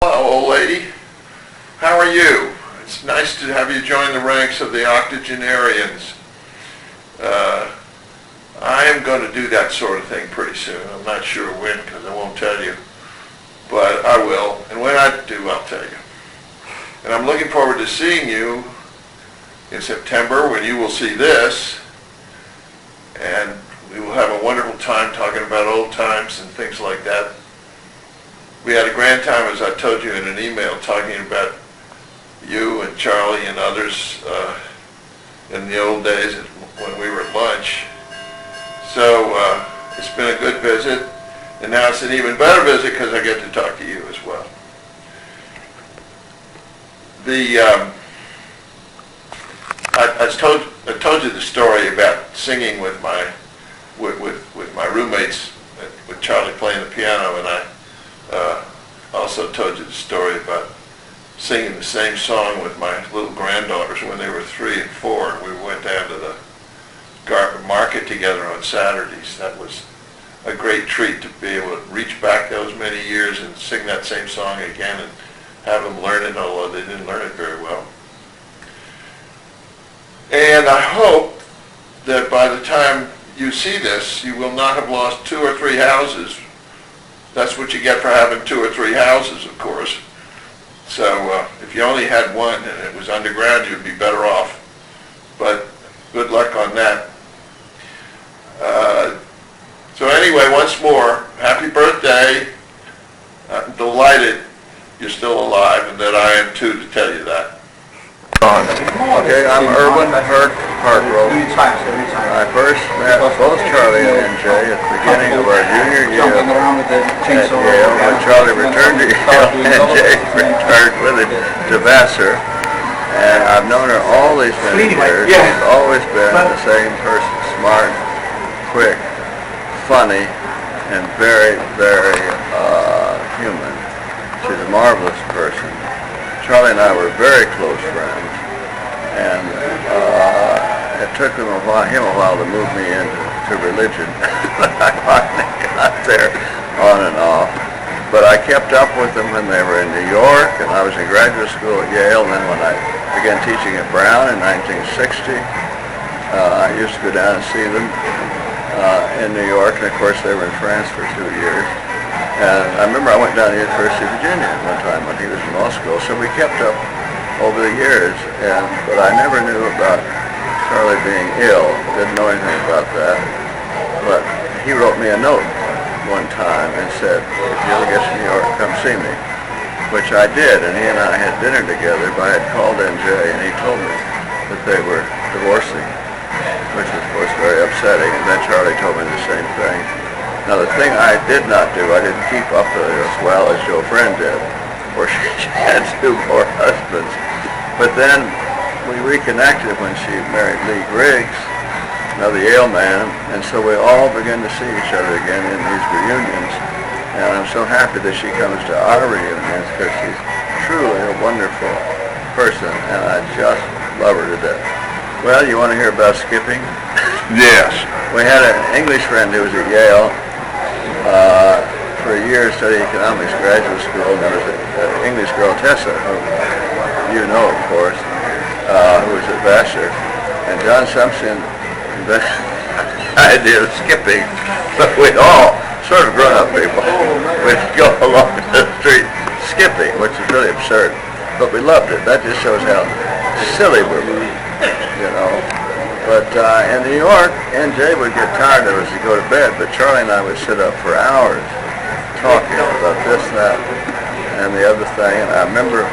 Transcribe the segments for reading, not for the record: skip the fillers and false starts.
Hello, old lady. How are you? It's nice to have you join the ranks of the octogenarians. I am going to do that sort of thing pretty soon. I'm not sure when, because I won't tell you. But I will. And when I do, I'll tell you. And I'm looking forward to seeing you in September when you will see this. And we will have a wonderful time talking about old times and things like that. We had a grand time, as I told you in an email, talking about you and Charlie and others in the old days when we were at lunch. So it's been a good visit, and now it's an even better visit because I get to talk to you as well. I told you the story about singing with my roommates, with Charlie playing the piano, and I also told you the story about singing the same song with my little granddaughters when they were 3 and 4, and we went down to the market together on Saturdays. That was a great treat to be able to reach back those many years and sing that same song again and have them learn it, although they didn't learn it very well. And I hope that by the time you see this, you will not have lost 2 or 3 houses. That's what you get for having 2 or 3 houses, of course. So if you only had one and it was underground, you'd be better off. But good luck on that. So anyway, once more, happy birthday. I'm delighted you're still alive, and that I am too, to tell you that. Okay, I'm Irwin Hargrove. I first met both Charlie and NJ at the beginning of our junior year at Yale. When Charlie returned to Yale, NJ returned with him to Vassar. And I've known her all these many years. She's always been the same person, smart, quick, funny, and very, very human. She's a marvelous person. Charlie and I were very close friends, and it took him a while to move me into religion. I finally got there on and off. But I kept up with them when they were in New York, and I was in graduate school at Yale, and then when I began teaching at Brown in 1960, I used to go down and see them in New York, and of course they were in France for 2 years. And I remember I went down to the University of Virginia at one time when he was in law school, so we kept up over the years, but I never knew about Charlie being ill, didn't know anything about that. But he wrote me a note one time and said, if you ever get to New York, come see me, which I did, and he and I had dinner together, but I had called NJ, and he told me that they were divorcing, which was, of course, very upsetting, and then Charlie told me the same thing. Now, the thing I did not do, I didn't keep up with her as well as Joe Friend did, where she had 2 more husbands. But then we reconnected when she married Lee Griggs, another Yale man, and so we all began to see each other again in these reunions. And I'm so happy that she comes to our reunions because she's truly a wonderful person, and I just love her to death. Well, you want to hear about skipping? Yes. We had an English friend who was at Yale for a year, studying economics, graduate school, and there was an English girl, Tessa, who you know, of course, who was at Vassar. And John Simpson invented the idea of skipping, but we'd all, sort of grown-up people, we'd go along the street skipping, which is really absurd, but we loved it. That just shows how silly we were, you know. But in New York, NJ would get tired of us to go to bed, but Charlie and I would sit up for hours talking about this, that, and the other thing. And I remember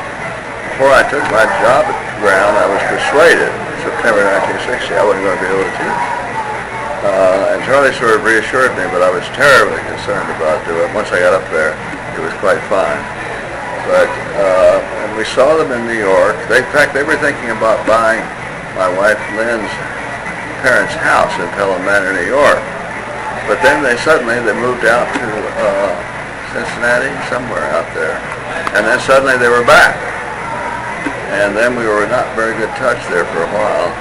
before I took my job at Brown, I was persuaded in September 1960 I wasn't going to be able to teach. And Charlie sort of reassured me, but I was terribly concerned about doing it. Once I got up there, it was quite fine. But and we saw them in New York. In fact, they were thinking about buying my wife Lynn's parents' house in Pelham Manor, New York. But then they moved out to Cincinnati, somewhere out there. And then suddenly they were back. And then we were not very good touch there for a while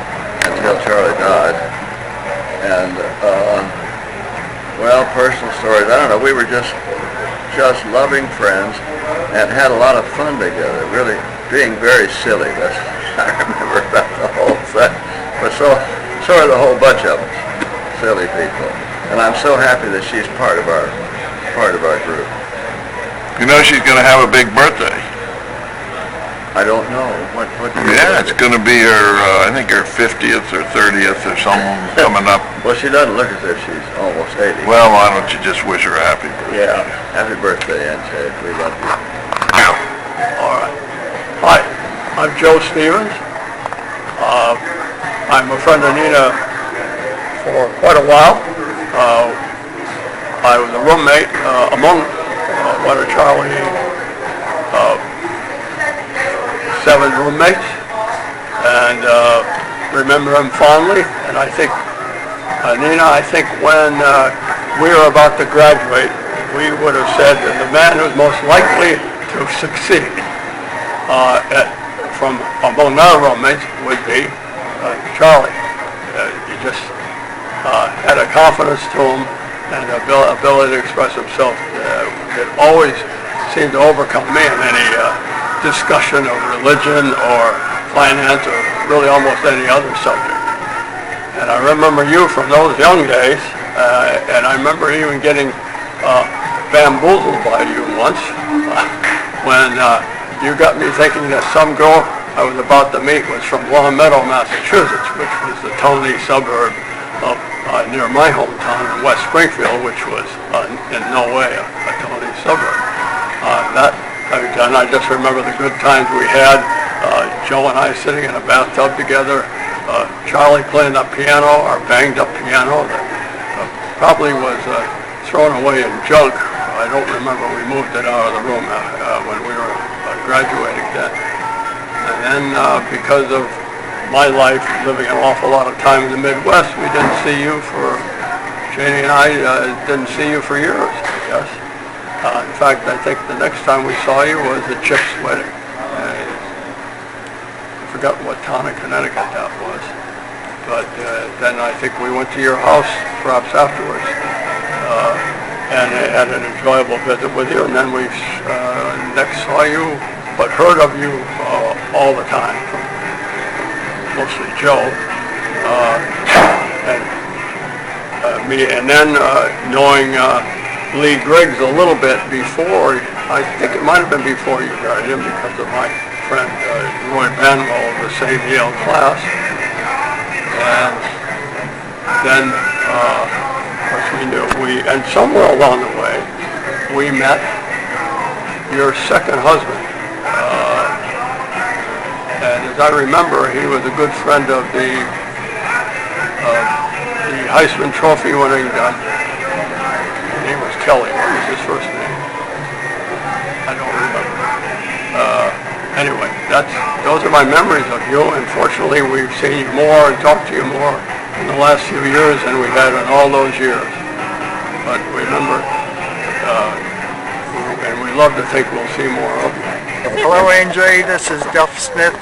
until Charlie died. And, well, personal stories, I don't know, we were just just loving friends and had a lot of fun together, really being very silly. That's, I remember about the whole thing. But so are the whole bunch of us, silly people. And I'm so happy that she's part of our group. You know she's going to have a big birthday. I don't know. What Yeah, it's going to be her, I think her 50th or 30th or something coming up. Well, she doesn't look as if she's almost 80. Well, why don't you just wish her a happy birthday? Yeah. Happy birthday, NJ. We love you. All right. Hi, I'm Joe Stevens. I'm a friend of Nina for quite a while. I was a roommate among one of Charlie's 7 roommates, and remember him fondly. And I think, Nina, I think when we were about to graduate, we would have said that the man who's most likely to succeed from among our roommates would be Charlie. He just had a confidence to him and ability to express himself that always seemed to overcome me in any discussion of religion or finance or really almost any other subject. And I remember you from those young days, and I remember even getting bamboozled by you once when you got me thinking that some girl I was about to meet was from Long Meadow, Massachusetts, which was the Tony suburb of near my hometown in West Springfield, which was in no way a Tony suburb. And I just remember the good times we had, Joe and I sitting in a bathtub together, Charlie playing the piano, our banged up piano that probably was thrown away in junk. I don't remember we moved it out of the room when we were graduating then. And then because of my life, living an awful lot of time in the Midwest, we didn't see you for, Janie and I didn't see you for years, I guess. In fact, I think the next time we saw you was at Chip's wedding. I forgot what town in Connecticut that was. But then I think we went to your house perhaps afterwards and had an enjoyable visit with you. And then we next saw you, but heard of you all the time, from mostly Joe and me. And then knowing Lee Griggs a little bit before, I think it might have been before you married him because of my friend Roy Banwell of the same Yale class. And then, of course, and somewhere along the way, we met your second husband. And as I remember, he was a good friend of the Heisman Trophy winning name was Kelly. What was his first name? I don't remember. Anyway, those are my memories of you, and fortunately we've seen you more and talked to you more in the last few years than we had in all those years. But remember, and we love to think we'll see more of you. Hello, NJ. This is Duff Smith,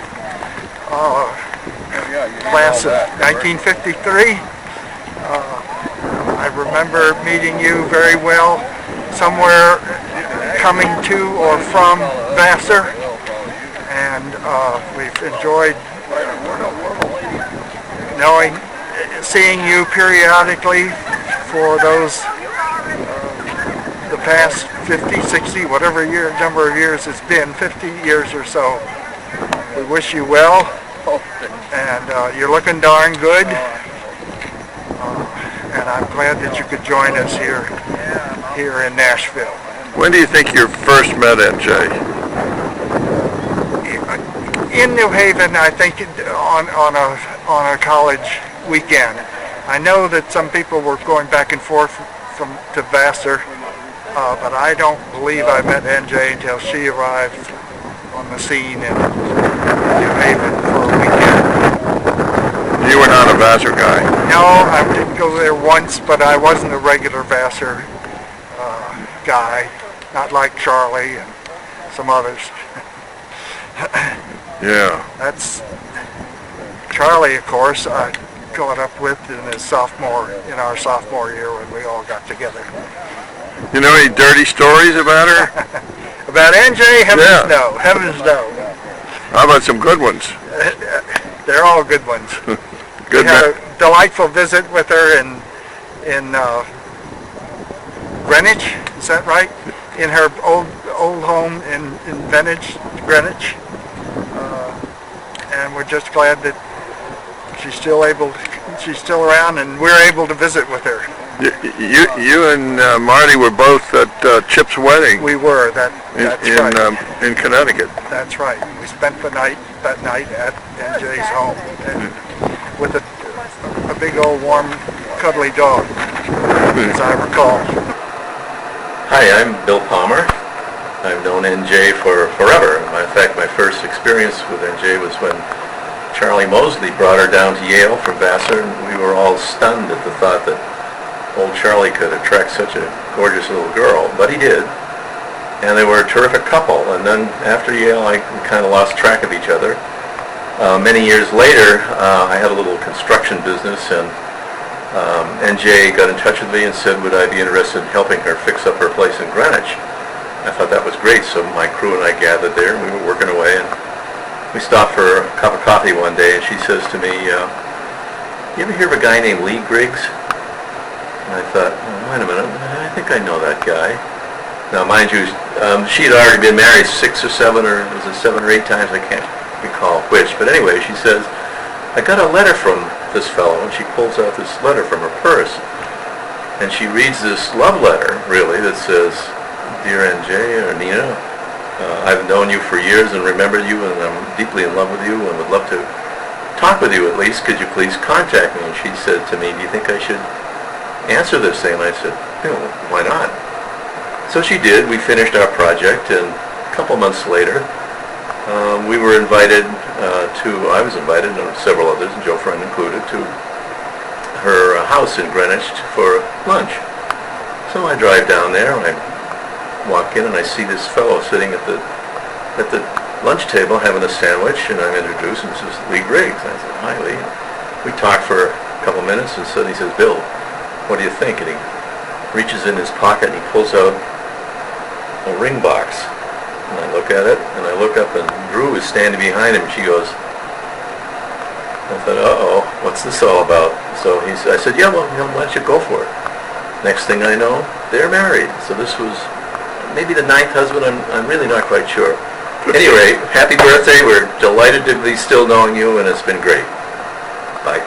class of 1953. I remember meeting you very well somewhere coming to or from Vassar, and we've enjoyed seeing you periodically for those the past 50, 60, whatever number of years it's been, 50 years or so. We wish you well, and you're looking darn good. And I'm glad that you could join us here in Nashville. When do you think you first met NJ? In New Haven, I think on a college weekend. I know that some people were going back and forth to Vassar, but I don't believe I met NJ until she arrived on the scene in New Haven for a weekend. You were not a Vassar guy? No, I did go there once, but I wasn't a regular Vassar guy, not like Charlie and some others. Yeah. That's Charlie, of course, I caught up with in our sophomore year when we all got together. You know any dirty stories about her? About NJ, heavens Yeah. no, heavens no. How about some good ones? They're all good ones. Good We had a delightful visit with her in Greenwich, is that right? In her old home in Greenwich. And we're just glad that she's still around and we're able to visit with her. You and Marty were both at Chip's wedding We were, that's right. in Connecticut. That's right. We spent that night at NJ's home and with a big old warm cuddly dog, as I recall. Hi, I'm Bill Palmer. I've known NJ for forever. In fact, my first experience with NJ was when Charlie Mosley brought her down to Yale from Vassar, and we were all stunned at the thought that old Charlie could attract such a gorgeous little girl, but he did. And they were a terrific couple. And then after Yale, we kind of lost track of each other. Many years later, I had a little construction business, and NJ got in touch with me and said, would I be interested in helping her fix up her place in Greenwich? I thought that was great, so my crew and I gathered there, and we were working away, and we stopped for a cup of coffee one day, and she says to me, you ever hear of a guy named Lee Griggs? And I thought, oh, wait a minute, I think I know that guy. Now, mind you, she had already been married 6 or 7, or was it 7 or 8 times? I can't recall which. But anyway, she says, I got a letter from this fellow, and she pulls out this letter from her purse. And she reads this love letter, really, that says, Dear NJ or Nina, I've known you for years and remembered you, and I'm deeply in love with you and would love to talk with you at least. Could you please contact me? And she said to me, do you think I should answer this thing? And I said, why not? So she did. We finished our project, and a couple months later, we were invited I was invited, and several others, and Joe Friend included, to her house in Greenwich for lunch. So I drive down there, and I walk in, and I see this fellow sitting at the lunch table having a sandwich, and I'm introduced, and this is Lee Griggs. I said, hi, Lee. We talked for a couple minutes, and suddenly he says, Bill, what do you think? And he reaches in his pocket, and he pulls out a ring box. And I look at it, and I look up, and Drew is standing behind him, and she goes, I thought, uh-oh, what's this all about? So I said, yeah, well, why don't you go for it? Next thing I know, they're married. So this was maybe the 9th husband, I'm really not quite sure. Anyway, happy birthday. We're delighted to be still knowing you, and it's been great. Bye.